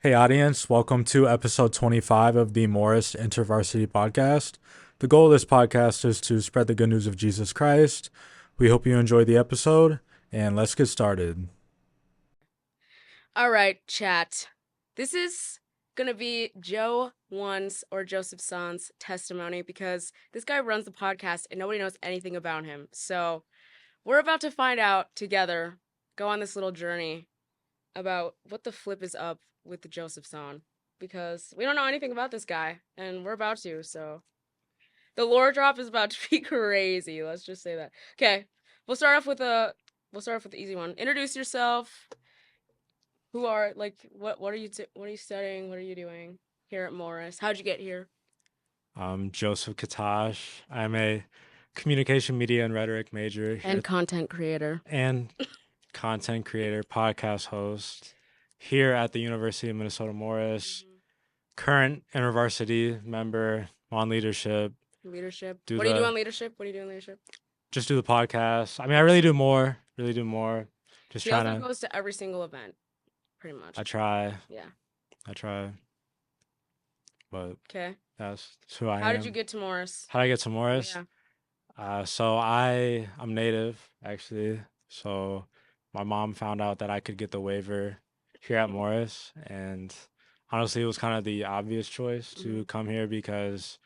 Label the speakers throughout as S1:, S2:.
S1: Hey, audience, welcome to episode 25 of the Morris InterVarsity Podcast. The goal of this podcast is to spread the good news of Jesus Christ. We hope you enjoy the episode, and let's get started.
S2: All right, chat. This is gonna be Joe One's or Joseph Son's testimony because this guy runs the podcast and nobody knows anything about him. So we're about to find out together, go on this little journey about what the flip is up with the Joseph Son because we don't know anything about this guy and we're about to. So the lore drop is about to be crazy. Let's just say that. Okay, we'll start off with the easy one. Introduce yourself. Who are what are what are you studying? What are you doing here at Morris? How'd you get here?
S1: I'm Joseph Katash. I'm a communication, media, and rhetoric major here
S2: And content creator.
S1: and content creator, podcast host here at the University of Minnesota Morris.
S2: Mhm.
S1: Current InterVarsity member on leadership.
S2: Leadership.
S1: Do
S2: What do you do
S1: the
S2: on leadership? What do you do in leadership?
S1: just do the podcast. I mean, I really do more. Really do more. Just
S2: He
S1: trying
S2: also
S1: to.
S2: goes to every single event, pretty much.
S1: I try.
S2: Yeah.
S1: I try. But
S2: Okay.
S1: that's who I
S2: How did you
S1: am.
S2: get to Morris?
S1: How did I get to Morris?
S2: Yeah.
S1: So I'm native actually. So my mom found out that I could get the waiver here at Morris, and honestly, it was kind of the obvious choice to
S2: Mhm.
S1: come here because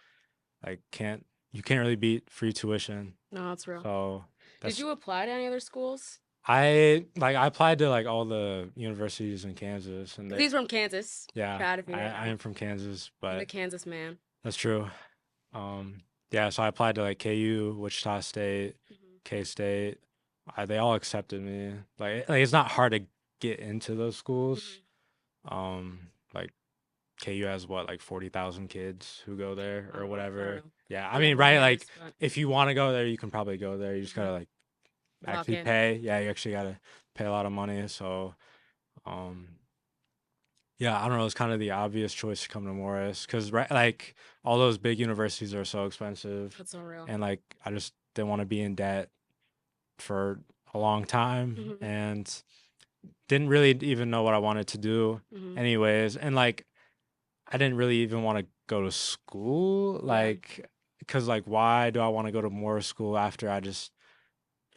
S1: like can't you can't really beat free tuition.
S2: No, that's real.
S1: So
S2: Did
S1: that's
S2: you apply to any other schools?
S1: I applied to like all the universities in Kansas, and
S2: 'Cause
S1: they
S2: he's from Kansas.
S1: yeah
S2: Chat if you
S1: I
S2: didn't know.
S1: am from Kansas,
S2: He's a
S1: but
S2: Kansas man.
S1: that's true. Yeah, so I applied to like KU, Wichita State,
S2: Mhm.
S1: K State. They all accepted me. Like it's not hard to get into those schools.
S2: Mhm.
S1: Like KU has what like 40,000 kids who go there
S2: I
S1: or
S2: don't know. I don't
S1: whatever.
S2: know.
S1: Yeah, I
S2: I know
S1: mean,
S2: who
S1: right?
S2: he
S1: Like
S2: is, but
S1: if you want to go there, you can probably go there. You just gotta
S2: mhm.
S1: like
S2: Lock
S1: actually
S2: in.
S1: pay. Yeah, you actually gotta pay a lot of money. So, um, yeah, I don't know. It's kind of the obvious choice to come to Morris because right, like all those big universities are so expensive,
S2: That's so real.
S1: and like I just didn't want to be in debt for a long time
S2: Mhm.
S1: and didn't really even know what I wanted to do
S2: Mhm.
S1: anyways. And like I didn't really even want to go to school,
S2: Yeah.
S1: like because like why do I want to go to more school after I just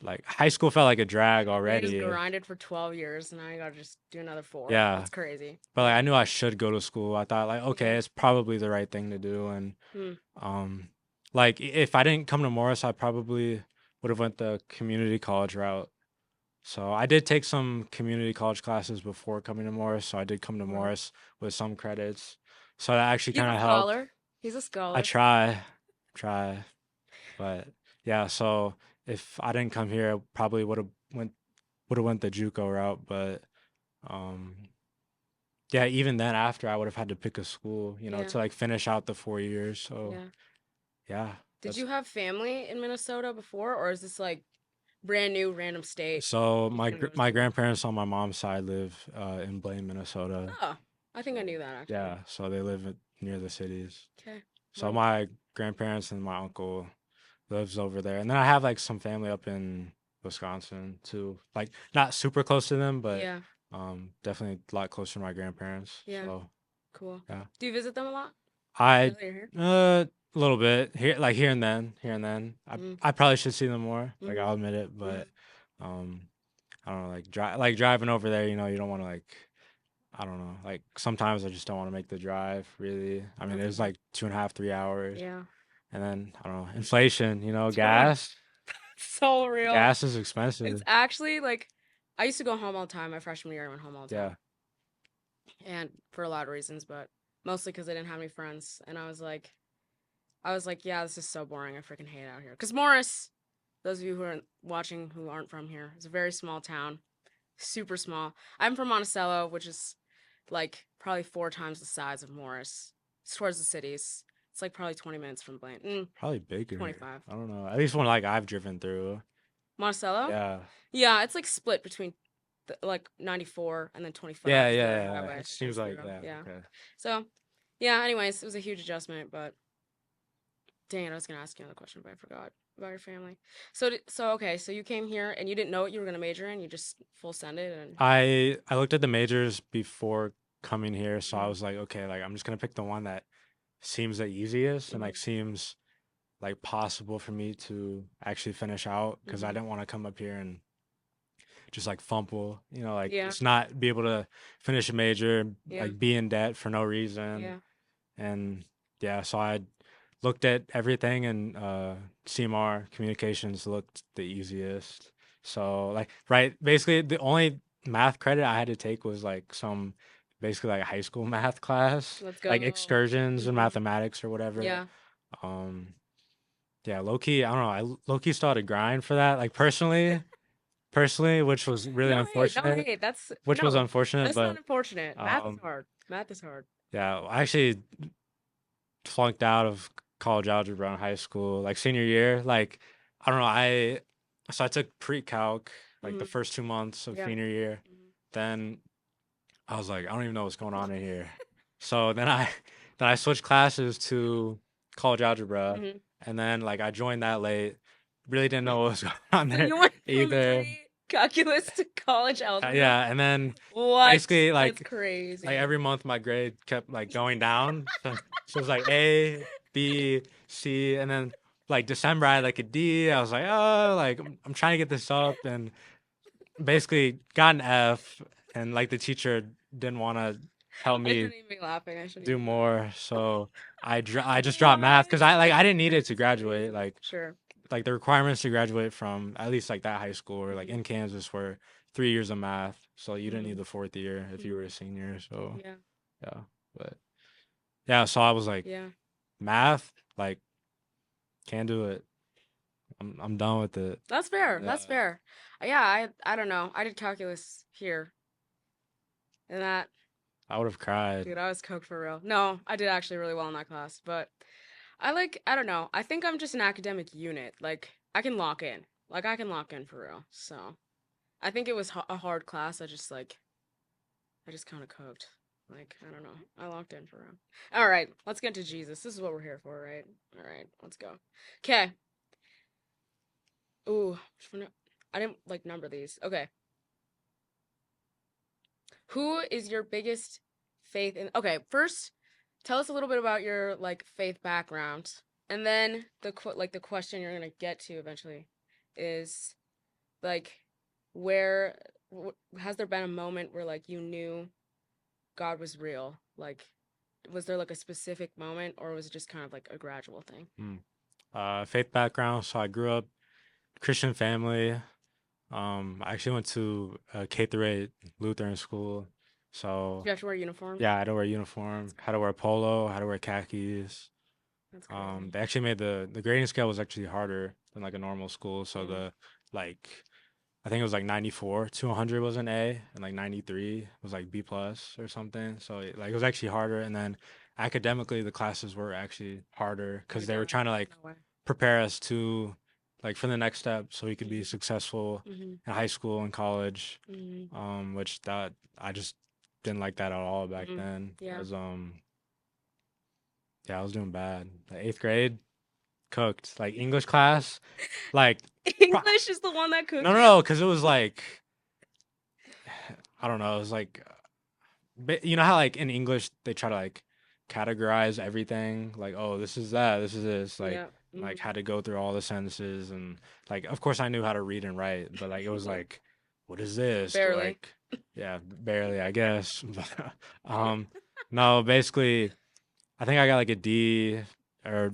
S1: like high school felt like a drag
S2: Yeah, you just
S1: already.
S2: grinded for 12 years and now you gotta just do another 4.
S1: Yeah.
S2: That's crazy.
S1: But like
S2: Yeah.
S1: I knew I should go to school. I thought like okay,
S2: Yeah.
S1: it's probably the right thing to do. And
S2: Hmm.
S1: um like if I didn't come to Morris, I probably would have went the community college route. So I did take some community college classes before coming to Morris. So I did come to
S2: Wow.
S1: Morris with some credits. So that actually
S2: He's
S1: kind
S2: a
S1: of helped.
S2: scholar. He's a
S1: I
S2: scholar.
S1: try, but yeah. So if I didn't come here, I probably would have went the JUCO route. But um, yeah, even then after I would have had to pick a school,
S2: Yeah.
S1: to like finish out the 4 years. So
S2: Yeah.
S1: yeah,
S2: Did
S1: that's
S2: you have family in Minnesota before, or is this like brand new random state?
S1: so
S2: You're just
S1: my
S2: gonna go to
S1: my
S2: school.
S1: grandparents on my mom's side live in Blaine, Minnesota.
S2: Oh, I think I
S1: So
S2: knew that actually.
S1: yeah, so they live near the cities.
S2: Okay.
S1: So
S2: Well,
S1: my grandparents and my uncle lives over there, and then I have like some family up in Wisconsin too. Like not super close to them, but
S2: yeah.
S1: definitely a lot closer to my grandparents.
S2: Yeah.
S1: So
S2: Cool.
S1: yeah,
S2: Do you visit them a lot? Now
S1: I
S2: that you're here?
S1: a little bit here, like here and then, here and then. I
S2: Mm.
S1: I probably should see them more. Like
S2: Mhm.
S1: I'll admit it, but
S2: Mhm.
S1: um, I don't know, like driving over there. You don't want to like. I don't know. Like sometimes I just don't want to make the drive. Really, I mean,
S2: That's
S1: it's
S2: okay.
S1: like 2.5, 3 hours.
S2: Yeah.
S1: And then I don't know, inflation,
S2: Dude,
S1: gas.
S2: so real.
S1: Gas is
S2: It's
S1: expensive.
S2: actually like I used to go home all the time. My freshman year, I went home all the
S1: Yeah.
S2: time, and for a lot of reasons, but mostly because I didn't have any friends. And I was like, yeah, this is so boring. I freaking hate it out here. Because Morris, those of you who are watching who aren't from here, it's a very small town, super small. I'm from Monticello, which is like probably 4 times the size of Morris. It's towards the cities. It's like probably 20 minutes from Blaine.
S1: Probably bigger.
S2: 25.
S1: I don't know. At least one like I've driven through.
S2: Monticello?
S1: Yeah.
S2: Yeah, it's like split between like 94 and then
S1: Yeah,
S2: 25 is
S1: yeah,
S2: the
S1: yeah.
S2: highway
S1: It
S2: that
S1: seems
S2: goes
S1: like
S2: through.
S1: that.
S2: Yeah.
S1: Okay.
S2: So, yeah, anyways, it was a huge adjustment, but dang it, I was gonna ask you another question, but I forgot about your family. So okay, so you came here and you didn't know what you were gonna major in, you just full send it and
S1: I looked at the majors before coming here, so I
S2: Mhm.
S1: was like, okay, like I'm just gonna pick the one that seems the easiest and like
S2: Mhm.
S1: seems like possible for me to actually finish out because I
S2: Mhm.
S1: didn't want to come up here and just like fumble, like
S2: Yeah.
S1: just not be able to finish a major,
S2: Yeah.
S1: like be in debt for no reason.
S2: Yeah.
S1: And yeah, so I looked at everything and CMR communications looked the easiest. So like right, basically the only math credit I had to take was like some basically like high school math class,
S2: Let's
S1: like
S2: go.
S1: excursions and
S2: Mhm.
S1: mathematics or whatever.
S2: Yeah.
S1: Um yeah, low key, I don't know. Low key started grind for that. Like personally, which was really
S2: No hate. No
S1: unfortunate.
S2: hate. That's
S1: Which was
S2: no.
S1: unfortunate,
S2: That's not
S1: but
S2: unfortunate. Math is
S1: um
S2: hard. Math is hard.
S1: yeah, I actually flunked out of college algebra in high school, like senior year. Like I don't know, I took pre-calc like the
S2: Mhm.
S1: first 2 months of
S2: Yeah.
S1: senior year.
S2: Mhm.
S1: Then I was like, I don't even know what's going on in here. So then I then I switched classes to college algebra,
S2: Mhm.
S1: and then like I joined that late. Really didn't know what was going on
S2: So
S1: there
S2: you went from
S1: either.
S2: pre-calculus to college algebra?
S1: Yeah, and then
S2: What?
S1: basically
S2: That's
S1: like
S2: crazy.
S1: every month my grade kept like going down. So it was like A, B, C, and then like December I had like a D. I was like, oh, like I'm trying to get this up, and basically got an F, and like the teacher didn't want to help
S2: I
S1: me
S2: shouldn't even be laughing. I shouldn't
S1: do
S2: even be laughing.
S1: more, so I just dropped math
S2: What?
S1: because I didn't need it to
S2: That's
S1: graduate.
S2: crazy. Sure.
S1: Like the requirements to graduate from at least like that high school or like
S2: Mhm.
S1: in Kansas were 3 years of math, so you didn't need
S2: Mhm.
S1: the fourth year if you were
S2: Mhm.
S1: a senior. So
S2: Yeah.
S1: yeah, but yeah, so I was like,
S2: Yeah.
S1: math, like, can't do it. I'm done with it.
S2: That's fair.
S1: Yeah,
S2: That's fair. Yeah, I don't know. I did calculus here. And that,
S1: I would have cried.
S2: dude, I was coked for real. No, I did actually really well in that class, but I don't know. I think I'm just an academic unit. Like I can lock in. Like I can lock in for real. So, I think it was a hard class. I just kind of coked. Like, I don't know. I locked in for real. All right, let's get to Jesus. This is what we're here for, right? All right, let's go. Okay. Ooh, I didn't like number these. Okay. Who is your biggest faith in? Okay, first, tell us a little bit about your like faith background, and then the question you're gonna get to eventually is like, where has there been a moment where like you knew God was real? Like, was there like a specific moment, or was it just kind of like a gradual thing?
S1: Mm. Faith background. So I grew up Christian family. I actually went to a K through 8 Lutheran school.
S2: Did
S1: So
S2: you have to wear uniforms?
S1: yeah, I had to wear a uniform, had to wear a polo, had to wear khakis.
S2: That's crazy.
S1: They actually made the grading scale was actually harder than like a normal school. So
S2: Yeah.
S1: like I think it was like 94 to 100 was an A, and like 93 was like B plus or something. So like it was actually harder. And then academically, the classes were actually harder
S2: Oh,
S1: because they were
S2: damn.
S1: trying to like
S2: No way.
S1: prepare us to like for the next step so we could be
S2: Mhm.
S1: successful
S2: Mhm.
S1: in high school and college.
S2: Mhm.
S1: Which that I just didn't like that at all back
S2: Mhm.
S1: then.
S2: Yeah.
S1: As yeah, I was doing bad. Like eighth grade, cooked. Like English class, like pro-
S2: English is the one that
S1: no,
S2: cooked
S1: no,
S2: you.
S1: no, because it was like I don't know. It was like, you know how like in English they try to like categorize everything. Like, oh, this is that, this is this.
S2: Yeah.
S1: Like
S2: Mhm.
S1: had to go through all the sentences and like, of course I knew how to read and write, but like it was like, what is this?
S2: Barely.
S1: Like, yeah, barely, I guess. But, no, basically, I think I got like a D or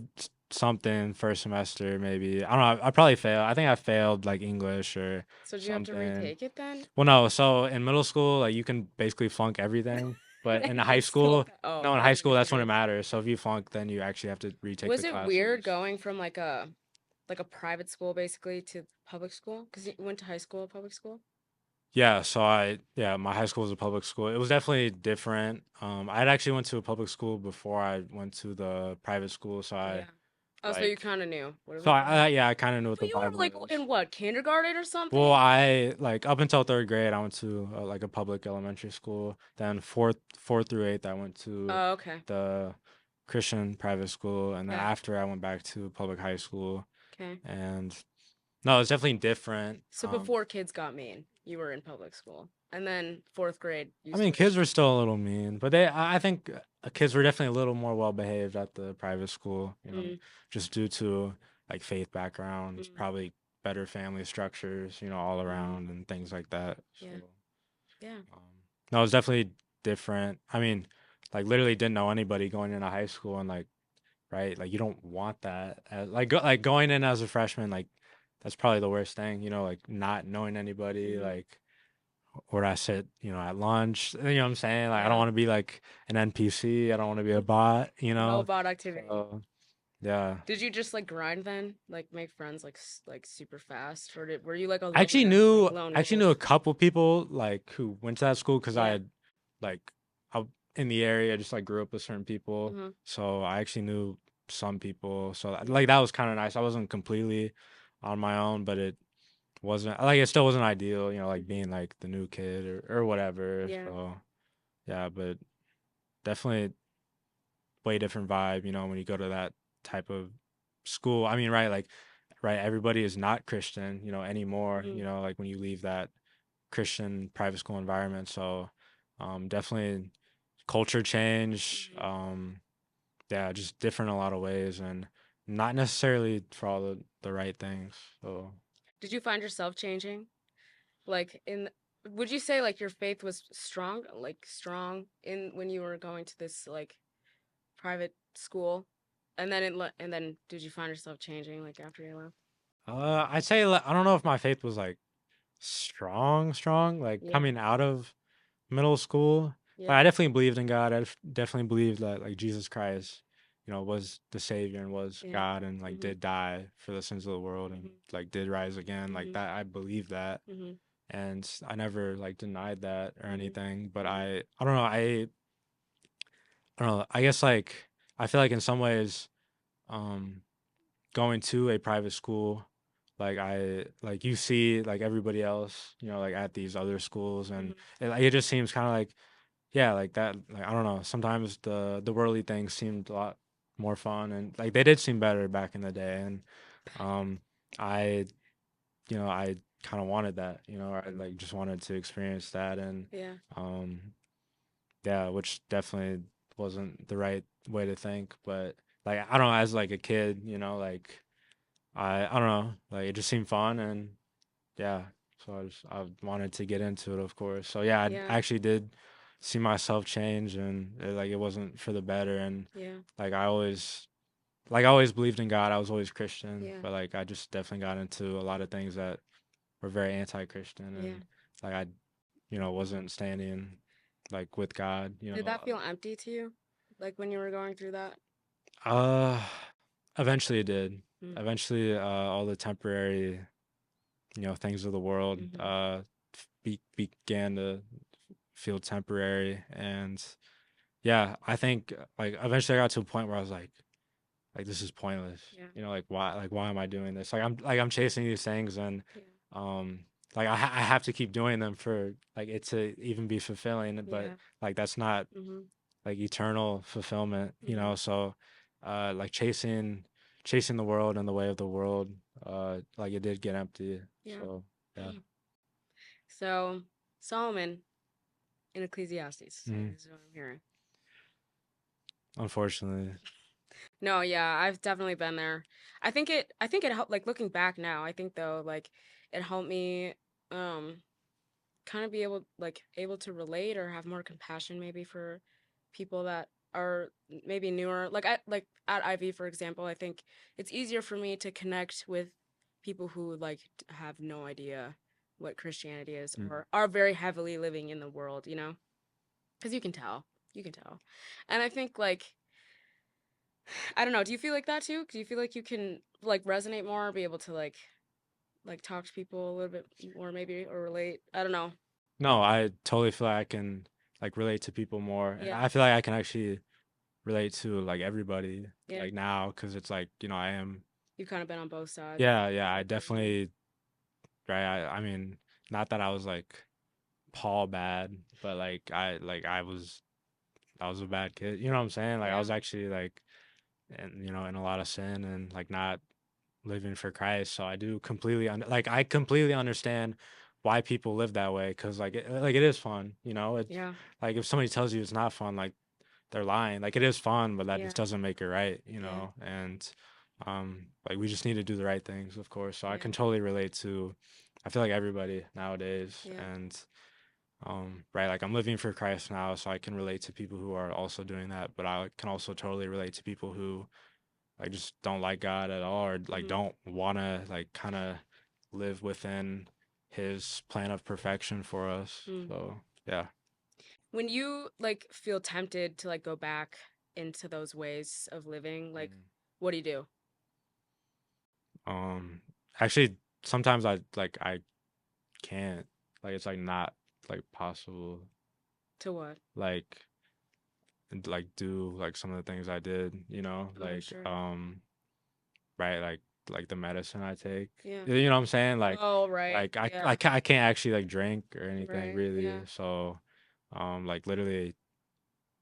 S1: something first semester, maybe. I don't know. I probably failed. I think I failed like English or
S2: So did you have to
S1: something.
S2: retake it then?
S1: Well, no. So in middle school, like you can basically flunk everything, but in
S2: And
S1: high
S2: you still
S1: school,
S2: got, oh,
S1: no, in
S2: I
S1: high
S2: was
S1: school,
S2: gonna
S1: that's when it
S2: say.
S1: matters. So if you flunk, then you actually have to retake
S2: Was
S1: the
S2: it weird
S1: classes.
S2: going from like a private school basically to public school? Because you went to high school, public school?
S1: Yeah. Yeah, my high school was a public school. It was definitely different. I had actually went to a public school before I went to the private school, so I
S2: Yeah. Oh, so you
S1: like,
S2: kind of knew what it
S1: so
S2: was like.
S1: yeah, I kind of knew what
S2: But
S1: the
S2: you
S1: vibe
S2: were like
S1: was.
S2: in what, kindergarten or
S1: Well,
S2: something?
S1: I like up until third grade, I went to like a public elementary school. Then fourth through eighth, I went to
S2: Oh, okay.
S1: the Christian private school, and then
S2: Okay.
S1: after I went back to public high school.
S2: Okay.
S1: And no, it's definitely different.
S2: So before kids got mean, you were in public school. And then fourth grade, you
S1: I mean, kids
S2: switched.
S1: were still a little mean, but I think kids were definitely a little more well behaved at the private school,
S2: Mm,
S1: just due to like faith backgrounds,
S2: mm,
S1: probably better family structures, all
S2: mm,
S1: around and things like that. So,
S2: yeah, yeah.
S1: um, no, it was definitely different. I mean, like literally didn't know anybody going into high school and like, right, like you don't want that. Like going in as a freshman, like that's probably the worst thing, like not knowing anybody,
S2: Hmm.
S1: like where I sit, at lunch. You know what I'm saying? Like I don't
S2: Yeah.
S1: want to be like an NPC. I don't want to be a bot,
S2: No bot activity.
S1: So yeah.
S2: Did you just like grind then? Like make friends like like super fast, or were you like a
S1: I actually
S2: loner, like
S1: knew
S2: lone
S1: I actually knew a
S2: wolf?
S1: couple people like who went to that school because I
S2: Yeah.
S1: had like I in the area just like grew up with certain people.
S2: Hmm.
S1: So I actually knew some people. So like that was kind of nice. I wasn't completely on my own, but it wasn't like it still wasn't ideal, like
S2: Hmm.
S1: being like the new kid or whatever.
S2: Yeah.
S1: So yeah, but definitely way different vibe, when you go to that type of school. I mean, right, like, right, everybody is not Christian, anymore,
S2: Hmm.
S1: like when you leave that Christian private school environment. So, definitely culture change.
S2: Hmm.
S1: Yeah, just different in a lot of ways and not necessarily for all the right things. So,
S2: Did you find yourself changing? Like in, would you say like your faith was strong, like strong in when you were going to this like private school, and then and then did you find yourself changing like after you left?
S1: I'd say I don't know if my faith was like strong, like
S2: Yeah.
S1: coming out of middle school. But
S2: Yeah.
S1: I definitely believed in God. Definitely believed that like Jesus Christ, was the Savior and was
S2: Yeah.
S1: God and like
S2: Mhm.
S1: did die for the sins of the world and
S2: Mhm.
S1: like did rise again. Like
S2: Mhm.
S1: that, I believe that,
S2: Mhm.
S1: and I never like denied that or
S2: Mhm.
S1: anything. But
S2: Mhm.
S1: I don't know. I don't know. I guess like I feel like in some ways, um, going to a private school, like I like you see like everybody else, like at these other schools, and
S2: Mhm.
S1: it just seems kind of like yeah, like that. Like I don't know. Sometimes the worldly things seemed a lot more fun, and like they did seem better back in the day. And um, I I kind of wanted that. I
S2: Mhm.
S1: like just wanted to experience that, and
S2: Yeah.
S1: um, yeah, which definitely wasn't the right way to think. But like I don't know, as like a kid, like I don't know, like it just seemed fun, and yeah, so I wanted to get into it, of course. So yeah,
S2: Yeah.
S1: I actually did see myself change, and like it wasn't for the better. And
S2: Yeah.
S1: like I always believed in God. I was always Christian,
S2: Yeah.
S1: but like I just definitely got into a lot of things that were very anti-Christian,
S2: Yeah.
S1: and like I wasn't standing like with God.
S2: Did that feel empty to you? Like when you were going through that?
S1: Uh, eventually it did.
S2: Mm.
S1: Eventually, all the temporary things of the world
S2: Mhm.
S1: began to feel temporary. And yeah, I think like eventually I got to a point where I was like this is pointless.
S2: Yeah.
S1: Why am I doing this? Like I'm chasing these things, and
S2: Yeah.
S1: um like I have to keep doing them for like it to even be fulfilling, but
S2: Yeah.
S1: like that's not
S2: Mhm.
S1: like eternal fulfillment,
S2: Mhm.
S1: so like chasing the world and the way of the world, like it did get empty.
S2: Yeah.
S1: So yeah.
S2: So Solomon in Ecclesiastes
S1: Mhm.
S2: is what I'm hearing.
S1: Unfortunately.
S2: No, yeah, I've definitely been there. I think it helped like looking back now, I think though, like it helped me um kind of be able to relate or have more compassion maybe for people that are maybe newer. Like at IV for example, I think it's easier for me to connect with people who like have no idea what Christianity is
S1: Mm.
S2: or are very heavily living in the world, you know? Cuz you can tell. You can tell. And I think like I don't know. Do you feel like that too? Do you feel like you can like resonate more, be able to like talk to people a little bit more maybe or relate? I don't know.
S1: No, I totally feel like I can like relate to people more, and
S2: Yeah.
S1: I feel like I can actually relate to like everybody
S2: Yeah.
S1: like now because it's like I am.
S2: You've kind of been on both sides.
S1: Yeah, yeah,
S2: Of the
S1: I
S2: equation.
S1: definitely. Right, I mean, not that I was like Paul bad, but I was a bad kid. You know what I'm saying? Like I
S2: Yeah.
S1: was actually like in a lot of sin and like not living for Christ. So I do completely like I completely understand why people live that way, because like it is fun, it's
S2: Yeah.
S1: like if somebody tells you it's not fun, like they're lying. Like it is fun, but that
S2: Yeah.
S1: just doesn't make it right,
S2: Yeah.
S1: and like we just need to do the right things, of course. So I
S2: Yeah.
S1: can totally relate to, I feel like everybody nowadays.
S2: Yeah.
S1: And right, like I'm living for Christ now, so I can relate to people who are also doing that, but I can also totally relate to people who like just don't like God at all, or like
S2: Hmm.
S1: don't want to like kind of live within his plan of perfection for us.
S2: Mm.
S1: So, yeah.
S2: When you like feel tempted to like go back into those ways of living, like
S1: Mm.
S2: what do you do?
S1: Um Actually sometimes I can't, like it's like not like possible,
S2: To what?
S1: like like do like some of the things I did,
S2: Oh,
S1: like
S2: sure.
S1: right, like the medicine I take.
S2: Yeah.
S1: You know what I'm saying?
S2: Oh, right.
S1: Like
S2: Yeah.
S1: I can't actually like drink or anything
S2: Right.
S1: really.
S2: Yeah.
S1: So like literally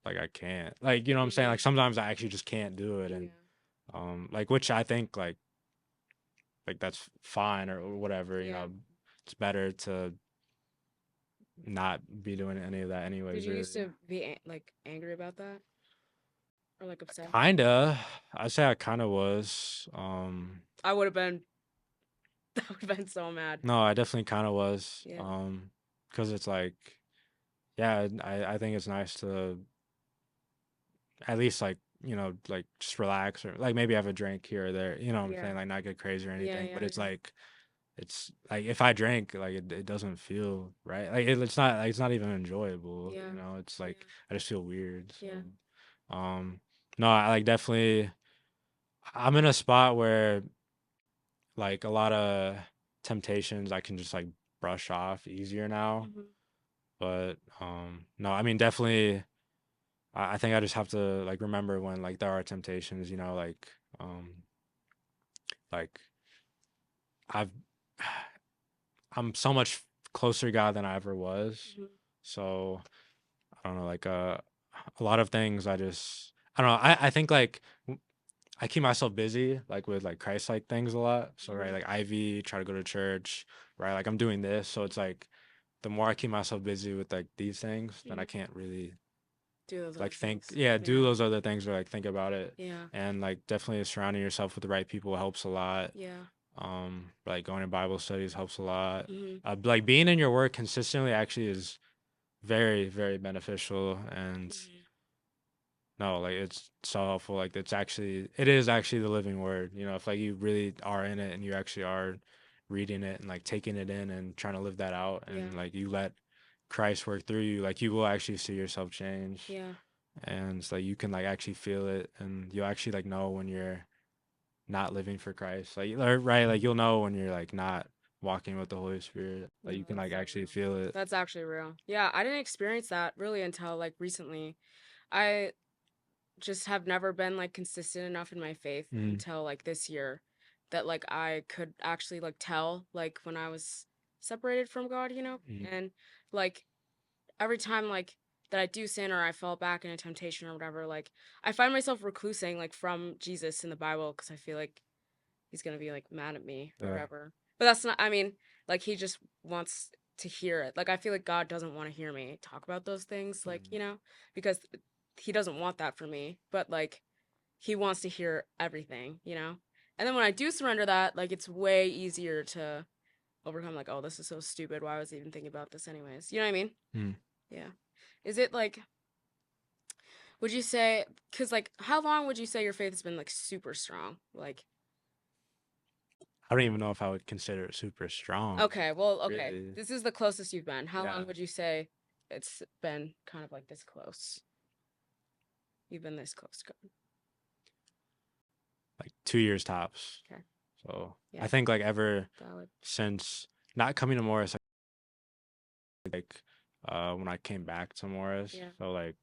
S1: like I can't. Like, you know what I'm saying? Like
S2: Hmm.
S1: sometimes I actually just can't do it.
S2: Yeah.
S1: And like which I think like that's fine or whatever,
S2: Yeah.
S1: it's better to not be doing any of that
S2: Did
S1: anyways,
S2: you used
S1: really.
S2: to be like angry about that or like upset?
S1: Kinda. I say I kinda was.
S2: I would have been. I would have been so mad.
S1: No, I definitely kinda was.
S2: Yeah.
S1: Because it's like, yeah, I think it's nice to at least like, like just relax or like maybe have a drink here or there, you know what I'm
S2: Yeah.
S1: saying? Like not get crazy or
S2: Yeah.
S1: anything. But
S2: Yeah. Yeah.
S1: it's like if I drink, like it doesn't feel right. Like it's not like it's not even enjoyable,
S2: Yeah.
S1: It's
S2: Yeah.
S1: like I just feel weird. So
S2: Yeah.
S1: um no, I like definitely I'm in a spot where like a lot of temptations I can just like brush off easier now.
S2: Hmm.
S1: But no, I mean definitely I think I just have to like remember when like there are temptations, um like I've I'm so much closer to God than I ever was.
S2: Hmm.
S1: So I don't know, like a lot of things I don't know. I think like I keep myself busy like with like Christ like things a lot. So right,
S2: Hmm.
S1: like Ivy, try to go to church, right? Like I'm doing this. So it's like the more I keep myself busy with like these things, then I
S2: Hmm.
S1: can't really
S2: Do those other
S1: like think,
S2: things.
S1: yeah, do
S2: Yeah.
S1: those other things or like think about it.
S2: Yeah.
S1: And like definitely surrounding yourself with the right people helps a lot.
S2: Yeah.
S1: Like going to Bible studies helps a lot.
S2: Hmm.
S1: Like being in your work consistently actually is very, very beneficial. And
S2: Hmm.
S1: no, like it's so helpful. Like it is actually the living word. If like you really are in it and you actually are reading it and like taking it in and trying to live that out
S2: Yeah.
S1: and like you let Christ work through you, like you will actually see yourself change.
S2: Yeah.
S1: And it's like you can like actually feel it and you'll actually like know when you're not living for Christ. Like right, like you'll know when you're like not walking with the Holy Spirit.
S2: No,
S1: Like you can
S2: that's
S1: like
S2: so
S1: actually
S2: real.
S1: feel it.
S2: That's actually real. Yeah, I didn't experience that really until like recently. I just have never been like consistent enough in my faith
S1: Mm,
S2: until like this year that like I could actually like tell like when I was separated from God, you know?
S1: mm,
S2: And like every time like that I do sin or I fall back in a temptation or whatever, like I find myself reclusing like from Jesus in the Bible because I feel like he's gonna be like mad at me or
S1: yeah.
S2: whatever. But that's not, I mean, like he just wants to hear it. Like I feel like God doesn't want to hear me talk about those things, like,
S1: Mm,
S2: you know, because he doesn't want that for me. But like he wants to hear everything, you know? And then when I do surrender that, like it's way easier to overcome like, oh, this is so stupid. Why was I even thinking about this anyways? You know what I mean?
S1: mm.
S2: Yeah. Is it like would you say cuz like how long would you say your faith has been like super strong? Like
S1: I don't even know if I would consider it super strong,
S2: okay, well, okay.
S1: really.
S2: This is the closest you've been. How
S1: Yeah.
S2: long would you say it's been kind of like this close? You've been this close.
S1: Like 2 years tops.
S2: Okay.
S1: So I
S2: Yeah.
S1: think like ever
S2: Valid.
S1: since not coming to Morris, like when I came back to Morris,
S2: Yeah.
S1: so like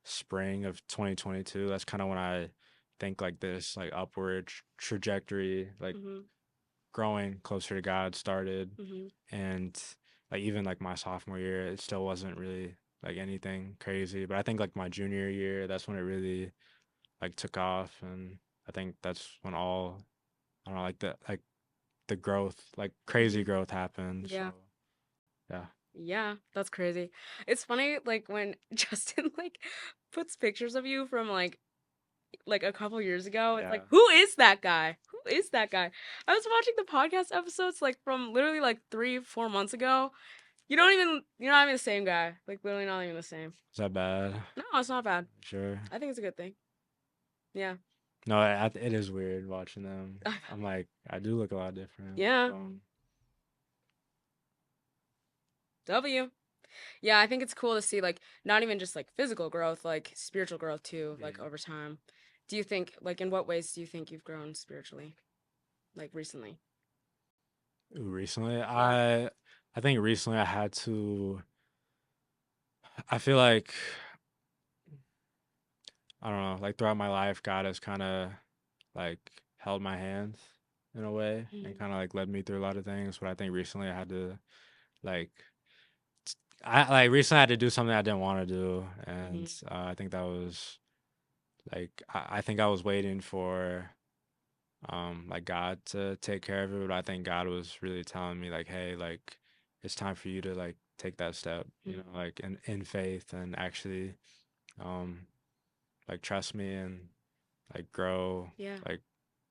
S1: spring of 2022, that's kind of when I think like this like upward trajectory, like
S2: Mhm.
S1: growing closer to God started.
S2: Mhm.
S1: And like even like my sophomore year, it still wasn't really like anything crazy. But I think like my junior year, that's when it really like took off. And I think that's when I don't know, like the growth, like crazy
S2: Mhm.
S1: growth happened. So
S2: Yeah.
S1: Yeah.
S2: Yeah, that's crazy. It's funny, like when Justin like puts pictures of you from like a couple years ago. It's like,
S1: Yeah.
S2: who is that guy? Who is that guy? I was watching the podcast episodes like from literally like 3, 4 months ago. You're not even the same guy. Like literally not even the same.
S1: Is that bad?
S2: No, it's not bad.
S1: Sure.
S2: I think it's a good thing. Yeah.
S1: No, it is weird watching them. I'm like, I do look a lot different.
S2: Yeah. W. Yeah, I think it's cool to see like not even just like physical growth, like spiritual growth too, like over time. Do you think like in what ways do you think you've grown spiritually? Like recently?
S1: Ooh, recently,
S2: Yeah.
S1: I think recently I had to. I feel like I don't know, like throughout my life, God has kind of like held my hands in a way and
S2: Mhm.
S1: kind of like led me through a lot of things. But I think recently I had to like I like recently I had to do something I didn't want to do, and
S2: Mhm.
S1: I think that was like I think I was waiting for like God to take care of it, but I think God was really telling me like, hey, like it's time for you to like take that step, you know,
S2: Mhm.
S1: like in faith and actually um like trust me and like grow
S2: Yeah.
S1: like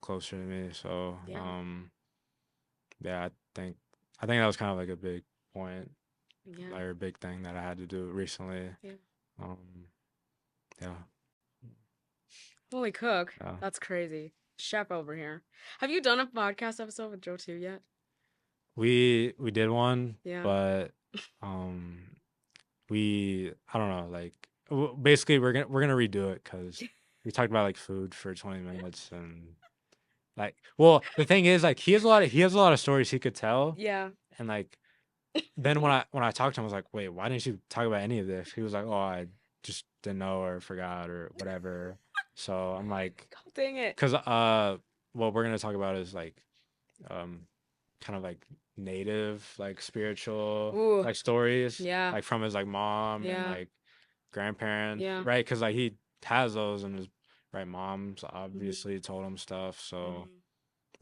S1: closer to me. So
S2: Yeah.
S1: yeah, I think that was kind of like a big point,
S2: Yeah.
S1: like a big thing that I had to do recently.
S2: Yeah.
S1: Um yeah.
S2: Holy cook.
S1: Yeah.
S2: That's crazy. Chef over here. Have you done a podcast episode with Joe too yet?
S1: We did one,
S2: Yeah.
S1: but um I don't know, like basically we're gonna redo it because we talked about like food for 20 minutes and like well the thing is like he has a lot of stories he could tell
S2: Yeah.
S1: and like then when I talked to him I was like, wait, why didn't you talk about any of this? He was like, oh, I just didn't know or forgot or whatever. So I'm like,
S2: God dang it.
S1: because what we're gonna talk about is like um kind of like native like spiritual
S2: Ooh.
S1: like stories
S2: Yeah.
S1: like from his like mom and
S2: Yeah.
S1: like grandparents,
S2: Yeah.
S1: right? Because like he has those and his right mom's
S2: Mhm.
S1: obviously told him stuff. So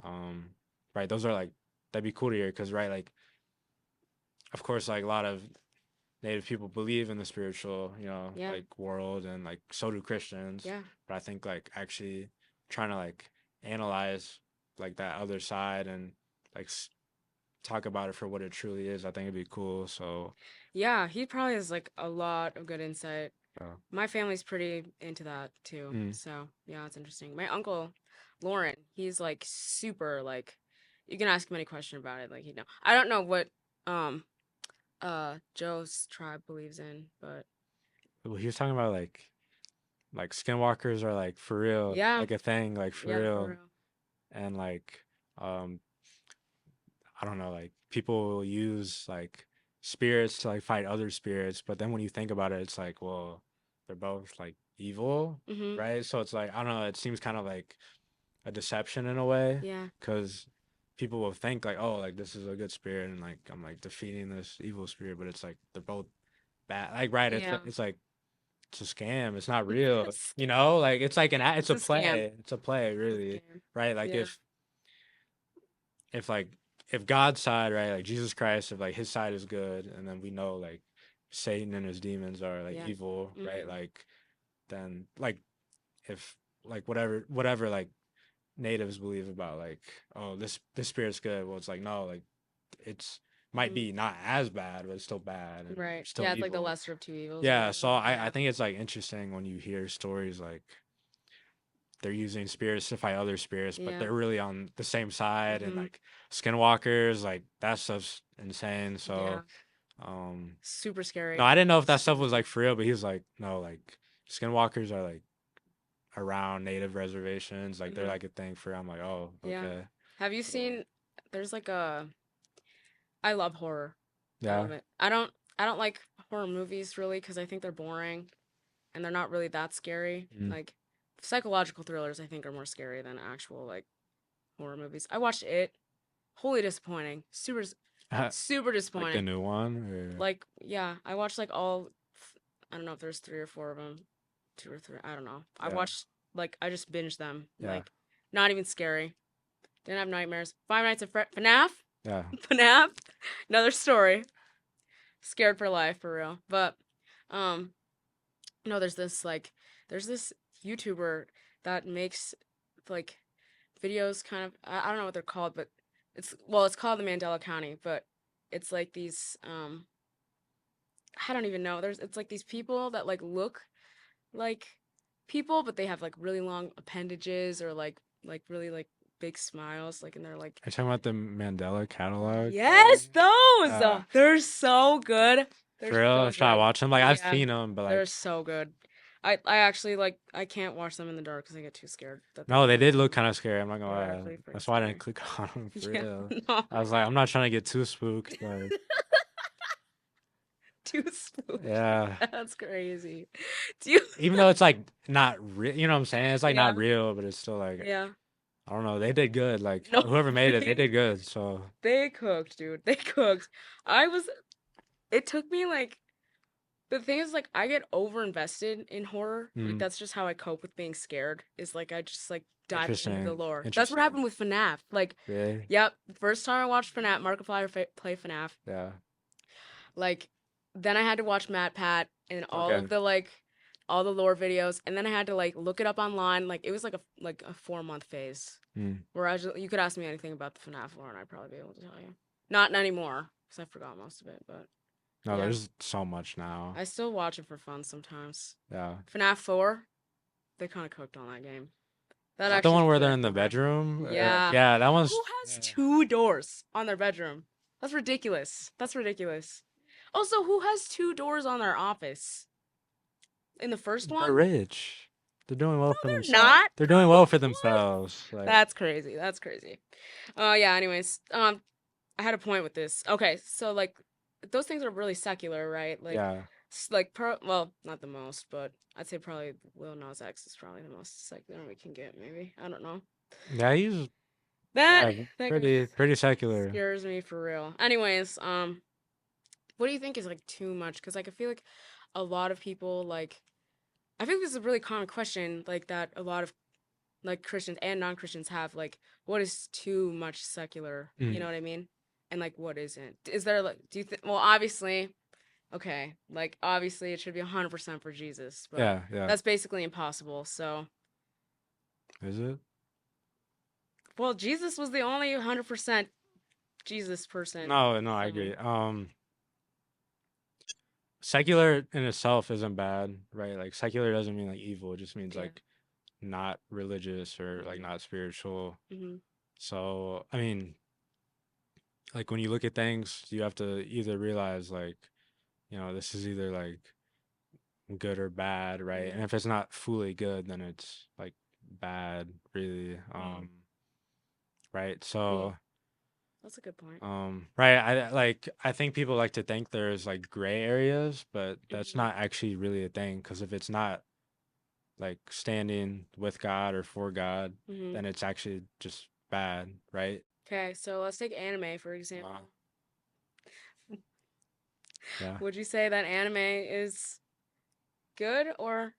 S2: Mhm.
S1: um right, those are like that'd be cool to hear because right, like of course like a lot of native people believe in the spiritual, you know,
S2: Yeah.
S1: like world and like so do Christians.
S2: Yeah.
S1: But I think like actually trying to like analyze like that other side and like talk about it for what it truly is, I think it'd be cool. So
S2: Yeah. He probably has like a lot of good insight.
S1: uh,
S2: My family's pretty into that too.
S1: mm,
S2: So yeah, it's interesting. My uncle, Lauren, he's like super like you can ask him any question about it. Like he know. I don't know what um Joe's tribe believes in, but
S1: well, he was talking about like skinwalkers are like for real,
S2: yeah.
S1: like a thing, like for
S2: Yeah, for
S1: real.
S2: real.
S1: And like um I don't know, like people will use like spirits to like fight other spirits, but then when you think about it, it's like, well, they're both like evil,
S2: Mhm.
S1: right? So it's like I don't know, it seems kind of like a deception in a way,
S2: Yeah.
S1: because people will think like, oh, like this is a good spirit, and like I'm like defeating this evil spirit, but it's like they're both bad. Like right,
S2: Yeah.
S1: it's like it's a scam. It's not real, you know. Like it's like it's
S2: It's
S1: a
S2: a scam.
S1: play. It's a play,
S2: It's a
S1: really,
S2: scam.
S1: right? Like
S2: Yeah.
S1: if like if God's side, right, like Jesus Christ, if like his side is good, and then we know like Satan and his demons are like
S2: Yeah.
S1: evil, right?
S2: Mhm.
S1: Like then like if like whatever like natives believe about like oh this spirit's good, well it's like no, like it's might
S2: Mhm.
S1: be not as bad, but it's still bad and
S2: Right.
S1: still
S2: Yeah, it's like the
S1: evil.
S2: lesser of two evils or
S1: Yeah,
S2: whatever.
S1: so I
S2: Yeah.
S1: think it's like interesting when you hear stories like they're using spirits to fight other spirits, but
S2: Yeah.
S1: they're really on the same side and
S2: Mhm.
S1: like skinwalkers, like that stuff's insane.
S2: Yeah.
S1: So um
S2: Super
S1: no,
S2: scary.
S1: I didn't know if that stuff
S2: Super
S1: was like
S2: scary.
S1: for real, but he was like, no, like skinwalkers are like around native reservations, like they're
S2: Mhm.
S1: like a thing for I'm like, oh,
S2: Yeah.
S1: okay.
S2: Have you
S1: So
S2: seen there's like a I love horror. I
S1: yeah.
S2: love it. I don't like horror movies really because I think they're boring and they're not really that scary.
S1: Mm.
S2: Like psychological thrillers I think are more scary than actual like horror movies. I watched it. Wholly disappointing. Super
S1: Like the
S2: disappointing.
S1: new one or
S2: Like yeah, I watched like all I don't know if there's 3 or 4 of them. 2 or 3, I don't know. I
S1: yeah.
S2: watched like I just binged them.
S1: Yeah.
S2: Like not even scary. Didn't have nightmares. Five Nights at FNAF?
S1: Yeah.
S2: FNAF? Another story. Scared for life for real. But um no, there's this YouTuber that makes like videos kind of I don't know what they're called, but it's called the Mandela County, but it's like these I don't even know. It's like these people that like look like people, but they have like really long appendages or like really like big smiles, like and they're like
S1: Are you talking about the Mandela catalog
S2: yes,
S1: thing?
S2: those.
S1: Uh,
S2: They're so good. They're
S1: for real?
S2: so
S1: Should I
S2: good.
S1: watch them? Like I've
S2: Yeah,
S1: seen them, but
S2: they're
S1: like
S2: so good. I actually like I can't watch them in the dark because I get too scared that they're
S1: no, they
S2: gonna
S1: did
S2: like
S1: look kind of scary. I'm not gonna
S2: they're
S1: lie.
S2: actually pretty
S1: That's why I didn't
S2: scary.
S1: click on them for
S2: Yeah,
S1: real.
S2: no,
S1: I was like, I'm not trying to get too spooked. Like,
S2: too spooky.
S1: yeah.
S2: That's crazy. Do you?
S1: Even though it's like not real, you know what I'm saying? It's like
S2: Yeah,
S1: not real, but it's still like
S2: yeah.
S1: I don't know. They did good. Like
S2: No,
S1: whoever made it, they
S2: they
S1: did good. So
S2: they cooked, dude. They cooked. I was. It took me like the thing is like I get over invested in horror. Like
S1: mm,
S2: that's just how I cope with being scared. Is like I just like dive into the
S1: interesting,
S2: lore. That's what
S1: interesting.
S2: happened with FNAF. Like,
S1: Really?
S2: yep, the first time I watched FNAF, Markiplier play FNAF.
S1: Yeah.
S2: Like, then I had to watch Matt Pat and all
S1: Okay.
S2: of the like all the lore videos, and then I had to like look it up online. Like it was like a 4 month phase
S1: Mm.
S2: where you could ask me anything about the FNAF lore, and I'd probably be able to tell you. Not anymore because I forgot most of it, but
S1: No,
S2: yeah.
S1: there's so much now.
S2: I still watch it for fun sometimes.
S1: Yeah.
S2: FNAF 4, they kind of cooked on that game.
S1: Is
S2: That
S1: that the
S2: actually
S1: one where
S2: flew
S1: they're
S2: off
S1: in
S2: the
S1: the
S2: rack.
S1: bedroom?
S2: Yeah.
S1: Yeah, that
S2: Who
S1: one's.
S2: has
S1: Yeah.
S2: 2 doors on their bedroom? That's ridiculous. That's ridiculous. Also, who has 2 doors on their office? In the first
S1: They're
S2: one?
S1: rich. They're doing well
S2: No,
S1: for
S2: they're
S1: themselves.
S2: not.
S1: They're doing well for
S2: What?
S1: themselves. Like,
S2: That's crazy. That's crazy. Yeah, anyways, I had a point with this. Okay, so like those things are really secular, right? Like
S1: yeah,
S2: well, not the most, but I'd say probably Lil Nas X is probably the most secular we can get, maybe. I don't know.
S1: yeah, he's
S2: That
S1: yeah,
S2: that
S1: pretty secular.
S2: scares me for real. Anyways, what do you think is like too much? Because like I feel like a lot of people like I think this is a really common question like that a lot of like Christians and non-Christians have like what is too much secular? You know
S1: Mm.
S2: what I mean? And like what isn't? Is there like do you think well obviously okay, like obviously it should be 100% for Jesus, but
S1: Yeah, yeah.
S2: that's basically impossible. So,
S1: Is it?
S2: well, Jesus was the only 100% Jesus person.
S1: No, no, I
S2: So,
S1: agree. Secular in itself isn't bad, right? Like secular doesn't mean like evil. It just means
S2: yeah.
S1: like not religious or like
S2: Mhm.
S1: not spiritual.
S2: Mhm.
S1: So, I mean, like when you look at things, you have to either realize like, this is either like good or bad, right? And
S2: Mhm.
S1: if it's not fully good, then it's like bad, really.
S2: Mm.
S1: Right?
S2: Hmm.
S1: So,
S2: That's a good point.
S1: right, I think people like to think there's like gray areas, but that's
S2: Mhm.
S1: not actually really a thing because if it's not like standing with God or for God,
S2: Mhm.
S1: then it's actually just bad, right?
S2: Okay, so let's take anime for
S1: Uh,
S2: example.
S1: yeah.
S2: Would you say that anime is good or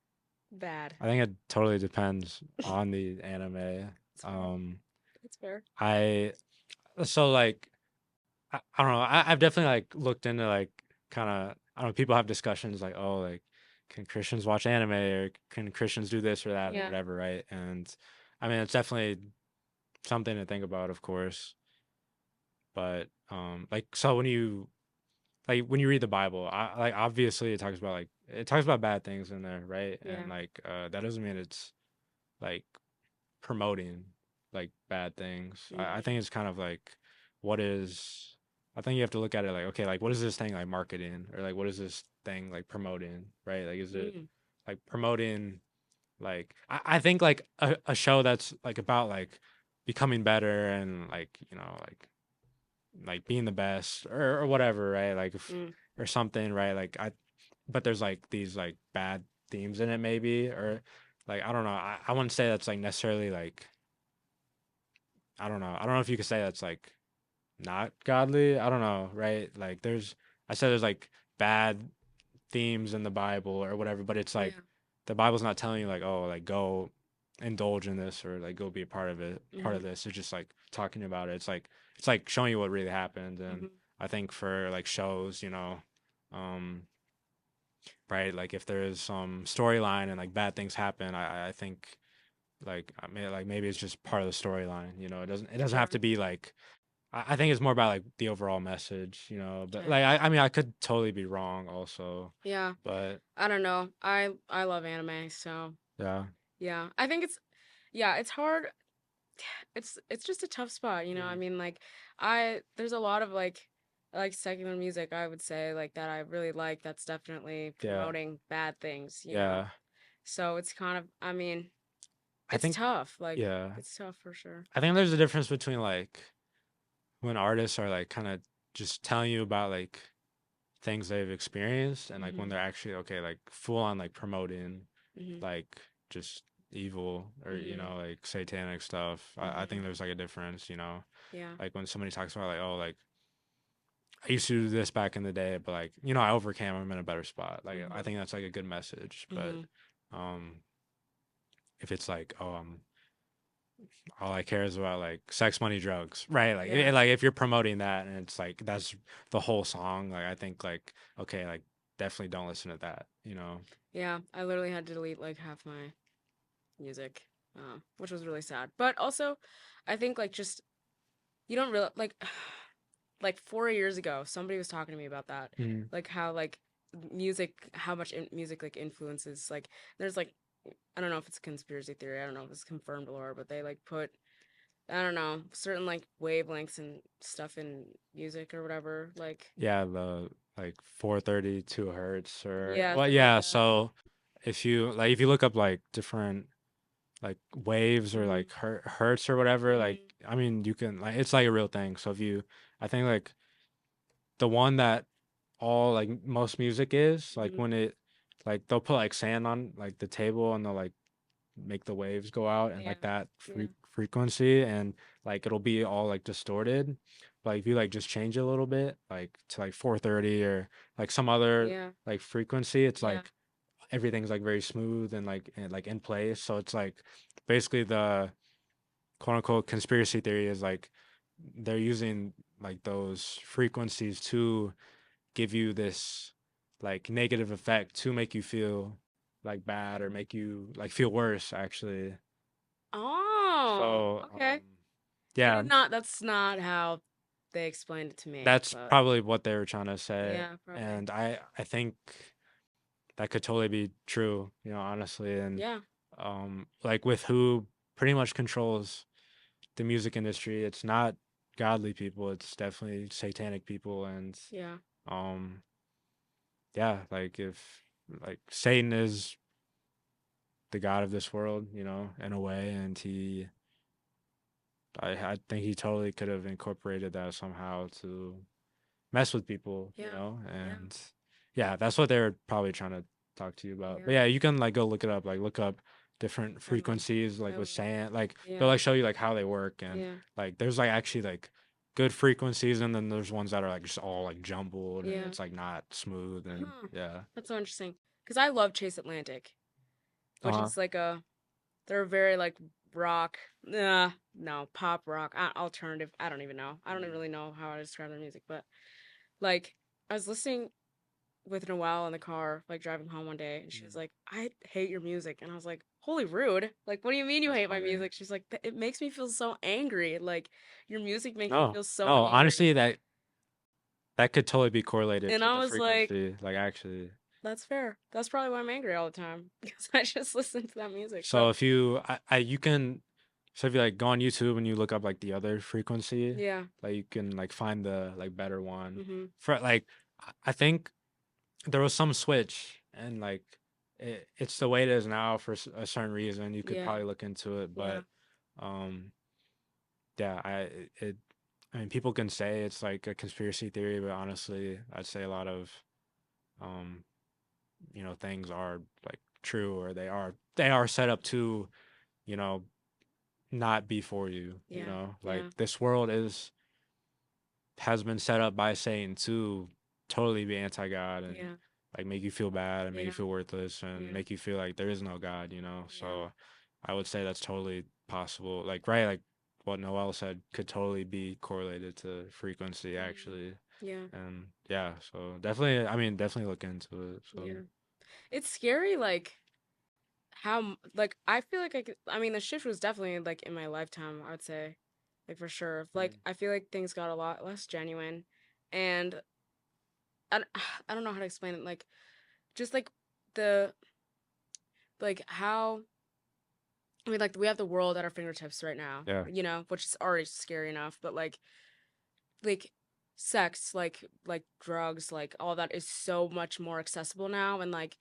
S2: bad?
S1: I think it totally depends on the anime.
S2: It's fair.
S1: Um,
S2: It's fair.
S1: I so like I don't know. I've definitely like looked into like kind of I don't know. People have discussions like, oh, like can Christians watch anime or can Christians do this or that or
S2: Yeah.
S1: whatever, right? And I mean, it's definitely something to think about, of course. But like so when you read the Bible, like obviously it talks about bad things in there, right?
S2: Yeah.
S1: And like that doesn't mean it's like promoting like bad things. I
S2: Mhm.
S1: think it's kind of like what is I think you have to look at it like, okay, like what is this thing like marketing or like what is this thing like promoting, right? Like is it
S2: Mm.
S1: like promoting like I think like a show that's like about like becoming better and like, like being the best or whatever, right? Like if,
S2: Mm.
S1: or something, right? Like but there's like these like bad themes in it maybe or like I don't know. I wouldn't say that's like necessarily like I don't know. I don't know if you could say that's like not godly. I don't know, right? Like I said there's like bad themes in the Bible or whatever, but it's like
S2: Yeah.
S1: the Bible's not telling you like, oh, like go indulge in this or like go be a part of
S2: Mhm.
S1: this. It's just like talking about it. It's like showing you what really happened. And
S2: Mhm.
S1: I think for like shows, Um, right? Like if there is some storyline and like bad things happen, I think like I mean like maybe it's just part of the storyline. You know, it doesn't
S2: Yeah.
S1: have to be like I think it's more about like the overall message. You know, but
S2: Okay.
S1: like I mean I could totally be wrong also,
S2: Yeah.
S1: but
S2: I don't know. I love anime, so
S1: yeah,
S2: yeah. I think it's yeah, it's hard. It's just a tough spot, you know. I
S1: mm,
S2: mean, like there's a lot of like secular music I would say like that I really like that's definitely
S1: yeah,
S2: promoting bad things, you know.
S1: yeah.
S2: So it's kind of I mean,
S1: I
S2: it's
S1: think
S2: tough. Like
S1: yeah,
S2: it's tough for sure.
S1: I think there's a difference between like when artists are like kind of just telling you about like things they've experienced and like when
S2: Mhm.
S1: they're actually okay like full on like promoting
S2: Mhm.
S1: like just evil or
S2: Mhm.
S1: like satanic stuff. I think
S2: Mhm.
S1: there's like a difference,
S2: Yeah.
S1: like when somebody talks about like oh like I used to do this back in the day but like I overcame, I'm in a better spot, like I
S2: Mhm.
S1: think that's like a good message. But
S2: Mhm.
S1: um if it's like oh all I care is about like sex, money, drugs, right? Like,
S2: Yeah.
S1: like if you're promoting that and it's like that's the whole song, like I think like okay, like definitely don't listen to that.
S2: Yeah. I literally had to delete like half my music, which was really sad. But also, I think like just you don't real like 4 years ago, somebody was talking to me about that,
S1: Mm.
S2: like how like music, how much music like influences like there's like I don't know if it's a conspiracy theory, I don't know if it's confirmed lore, but they like put I don't know certain like wavelengths and stuff in music or whatever, like
S1: Yeah, the like 432 hertz or
S2: yeah,
S1: well,
S2: stuff like
S1: yeah.
S2: that.
S1: So if you look up like different like waves or
S2: Mhm.
S1: like hertz or whatever, like
S2: Mhm.
S1: I mean you can like it's like a real thing. So if you, I think like the one that all like most music is like
S2: Mhm.
S1: when it like they'll put like sand on like the table and they'll like make the waves go out and
S2: Yeah.
S1: like that
S2: Yeah.
S1: frequency and like it'll be all like distorted. But if you like just change it a little bit like to like 430 or like some other
S2: Yeah.
S1: like frequency, it's
S2: Yeah.
S1: like everything's like very smooth and like in place. So it's like basically the quote unquote conspiracy theory is like they're using like those frequencies to give you this like negative effect to make you feel like bad or make you like feel worse actually.
S2: Oh,
S1: So
S2: okay. I
S1: yeah,
S2: did not that's not how they explained it to me,
S1: that's
S2: but
S1: probably what they were trying to say.
S2: yeah, probably.
S1: And I think that could totally be true, honestly. And
S2: Yeah.
S1: like with who pretty much controls the music industry, it's not godly people, it's definitely satanic people. And
S2: Yeah.
S1: um yeah, like if like Satan is the god of this world, in a way, and I think he totally could have incorporated that somehow to mess with people,
S2: Yeah. Yeah.
S1: and yeah, that's what they were probably trying to talk to you about. But
S2: Yeah.
S1: yeah, you can like go look it up, like look up different
S2: I will.
S1: frequencies, like
S2: I
S1: with
S2: will.
S1: sand, like they'll
S2: Yeah.
S1: like show you like how they work, and
S2: Yeah.
S1: like there's like actually like good frequencies, and then there's ones that are like just all like jumbled, and
S2: Yeah.
S1: it's like not smooth, and
S2: Huh.
S1: yeah.
S2: That's so interesting. Because I love Chase Atlantic, which
S1: Uh-huh.
S2: is like they're very like rock, no, pop rock, alternative. I don't even know. I don't even
S1: Mm.
S2: really know how I describe their music, but like I was listening with Noelle in the car, like driving home one day, and she was
S1: Mm.
S2: like, "I hate your music," and I was like, "Holy rude! Like, what do you mean you
S1: That's
S2: hate my
S1: funny.
S2: music?" She's like, "It makes me feel so angry. Like, your music makes me
S1: No,
S2: feel so
S1: no,
S2: angry."
S1: honestly, that could totally be correlated
S2: And
S1: to
S2: I
S1: the
S2: was like,
S1: frequency, like actually.
S2: "That's fair. That's probably why I'm angry all the time because I just listen to that music."
S1: So
S2: But
S1: if you, you can, so if you like go on YouTube and you look up like the other frequency,
S2: yeah,
S1: like you can like find the like better one.
S2: mhm,
S1: For like, I think there was some switch and like it's the way it is now for a certain reason. You could
S2: yeah,
S1: probably look into it,
S2: yeah,
S1: but um, yeah, I mean, people can say it's like a conspiracy theory, but honestly, I'd say a lot of um things are like true or they are set up to you know not be for you,
S2: yeah,
S1: like
S2: yeah,
S1: this world has been set up by Satan to totally be anti-God and
S2: yeah,
S1: like make you feel bad and make you
S2: yeah,
S1: feel worthless and
S2: yeah,
S1: make you feel like there is no God.
S2: yeah,
S1: So I would say that's totally possible, like right, like what Noel said could totally be correlated to frequency
S2: mm,
S1: actually.
S2: Yeah.
S1: And yeah, so definitely, I mean, definitely look into it. So
S2: Yeah. It's scary, like like I feel like I mean the shift was definitely like in my lifetime, I would say. Like for sure. Like
S1: mm,
S2: I feel like things got a lot less genuine and I don't know how to explain it. Like just like the like how I mean like we have the world at our fingertips right now,
S1: yeah,
S2: which is already scary enough, but like sex, like drugs, like all that is so much more accessible now and like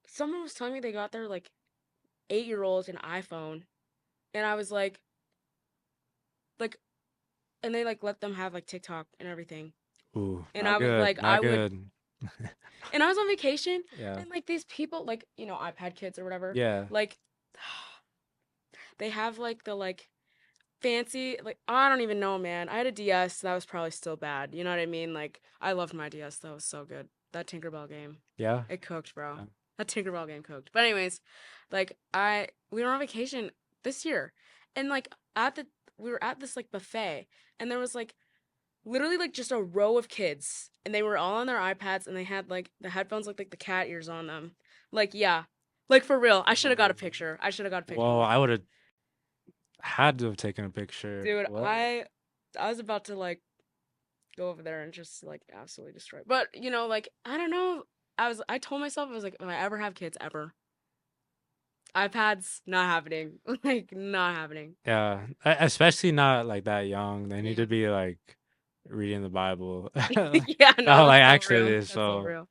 S2: someone was telling me they got their like 8-year-olds an iPhone and I was like and they like let them have like TikTok and everything.
S1: ooh,
S2: And
S1: not
S2: I was
S1: good,
S2: like I
S1: not
S2: would
S1: good.
S2: and I was on vacation
S1: Yeah,
S2: and like these people like, iPad kids or whatever,
S1: yeah,
S2: like they have like the like fancy like I don't even know, man. I had a DS that was probably still bad. You know what I mean? Like I loved my DS. That was so good. That Tinkerbell game.
S1: yeah.
S2: It cooked, bro.
S1: Yeah.
S2: That Tinkerbell game cooked. But anyways, like we were on vacation this year and like at the we were at this like buffet and there was like literally like just a row of kids and they were all on their iPads and they had like the headphones looked like the cat ears on them. Like yeah. Like for real. I should have got a
S1: Whoa.
S2: picture. I should have got a picture.
S1: Well, I would have had to have taken a picture.
S2: Dude,
S1: What?
S2: I was about to like go over there and just like absolutely destroy. But like I don't know. I told myself I was like, if I ever have kids ever, iPads not happening. Like not happening.
S1: Yeah, especially not like that young. They need
S2: Yeah.
S1: to be like reading the Bible.
S2: Yeah, no,
S1: No, like
S2: that's so real.
S1: actually,
S2: That's so
S1: so
S2: real.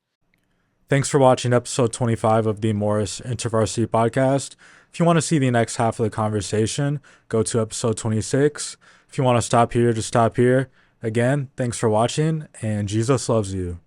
S3: Thanks for watching episode 25 of the Morris InterVarsity Podcast. If you want to see the next half of the conversation, go to episode 26. If you want to stop here, just stop here. Again, thanks for watching, and Jesus loves you.